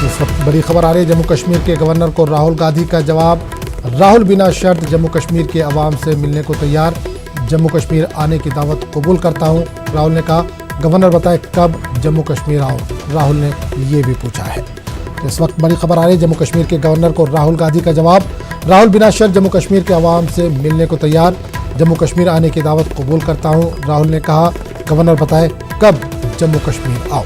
इस वक्त बड़ी खबर आ रही है, जम्मू कश्मीर के गवर्नर को राहुल गांधी का जवाब। राहुल बिना शर्त जम्मू कश्मीर के अवाम से मिलने को तैयार, जम्मू कश्मीर आने की दावत कबूल करता हूं, राहुल ने कहा। गवर्नर बताए कब जम्मू कश्मीर आओ, राहुल ने ये भी पूछा है। तो इस वक्त बड़ी खबर आ रही है, जम्मू कश्मीर के गवर्नर को राहुल गांधी का जवाब। राहुल बिना शर्त जम्मू कश्मीर के अवाम से मिलने को तैयार, जम्मू कश्मीर आने की दावत कबूल करता हूं, राहुल ने कहा। गवर्नर बताए कब जम्मू कश्मीर आओ।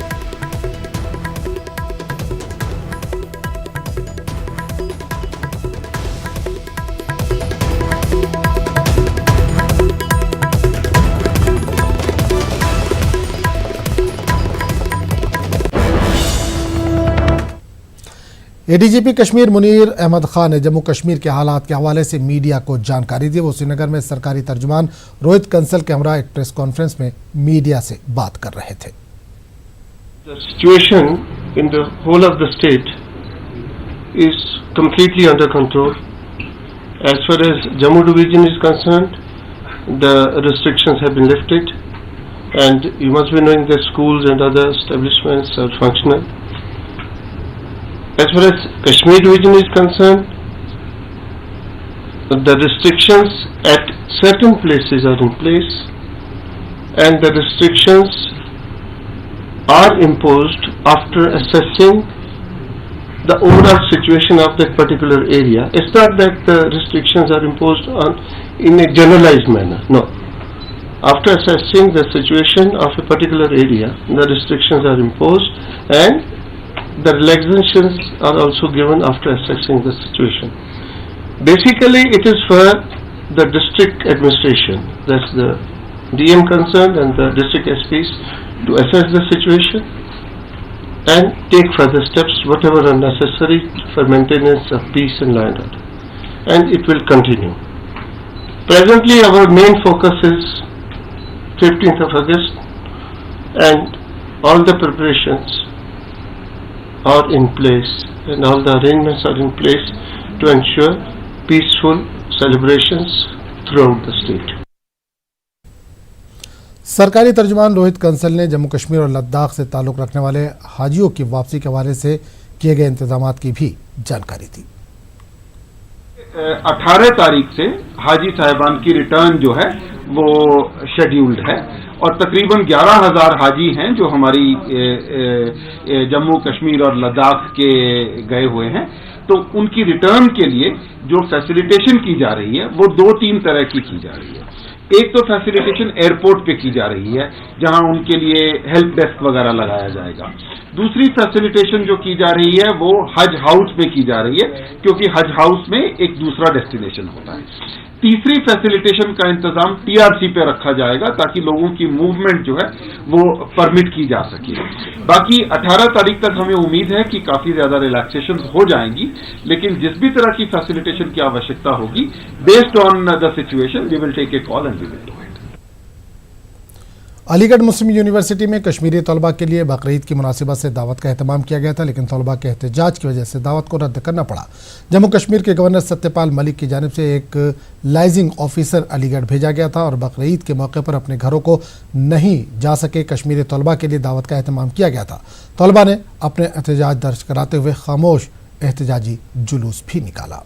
एडीजीपी कश्मीर मुनीर अहमद खान ने जम्मू कश्मीर के हालात के हवाले से मीडिया को जानकारी दी। वो श्रीनगर में सरकारी तर्जुमान रोहित कंसल के हमरा एक प्रेस कॉन्फ्रेंस में मीडिया से बात कर रहे थे। The situation in the whole of the state is completely under control. As far as Jammu division is concerned, the restrictions have been lifted, and you must be knowing that schools and other establishments are functional. As far as Kashmir division is concerned, the restrictions at certain places are in place, and the restrictions are imposed after assessing the overall situation of that particular area. It's not that the restrictions are imposed in a generalized manner, no. After assessing the situation of a particular area, the restrictions are imposed, and the relaxations are also given after assessing the situation. Basically, it is for the district administration, that's the DM concerned and the district SPs, to assess the situation and take further steps, whatever are necessary for maintenance of peace and law and order. And it will continue. Presently, our main focus is 15th of August, and all the preparations are in place and all the arrangements are in place to ensure peaceful celebrations throughout the state. सरकारी तर्जुमान रोहित कंसल ने जम्मू कश्मीर और लद्दाख से ताल्लुक रखने वाले हाजियों की वापसी के हवाले से किए गए इंतजामात की भी जानकारी दी। 18 तारीख से हाजी साहिबान की रिटर्न जो है वो शेड्यूल्ड है, और तकरीबन 11,000 हाजी हैं जो हमारी जम्मू कश्मीर और लद्दाख के गए हुए हैं। तो उनकी रिटर्न के लिए जो फैसिलिटेशन की जा रही है वो 2-3 तरह की जा रही है। एक तो फैसिलिटेशन एयरपोर्ट पे की जा रही है, जहां उनके लिए हेल्प डेस्क वगैरह लगाया जाएगा। दूसरी फैसिलिटेशन जो की जा रही है वो हज हाउस में की जा रही है, क्योंकि हज हाउस में एक दूसरा डेस्टिनेशन होता है। तीसरी फैसिलिटेशन का इंतजाम टीआरसी पे रखा जाएगा ताकि लोगों की मूवमेंट जो है वो परमिट की जा सके। बाकी 18 तारीख तक हमें उम्मीद है कि काफी ज्यादा रिलैक्सेशन हो जाएंगी, लेकिन जिस भी तरह की फैसिलिटेशन की आवश्यकता होगी, based on the situation we will take a call and we will do it. Aligarh Muslim University में कश्मीरी तलबा के लिए बकरीद की मुनासिबत से दावत का एहतमाम किया गया था, लेकिन तलबा के एहतजाज की वजह से दावत को रद्द करना पड़ा। जम्मू कश्मीर के गवर्नर सत्यपाल मलिक की जानिब से एक लाइजिंग ऑफिसर अलीगढ़ भेजा गया था और बकरीद के मौके पर अपने घरों को नहीं जा सके कश्मीरी तलबा के लिए दावत का एहतमाम किया गया था। तलबा ने अपने एहतजाज दर्ज कराते हुए खामोश एहतजाजी जुलूस भी निकाला।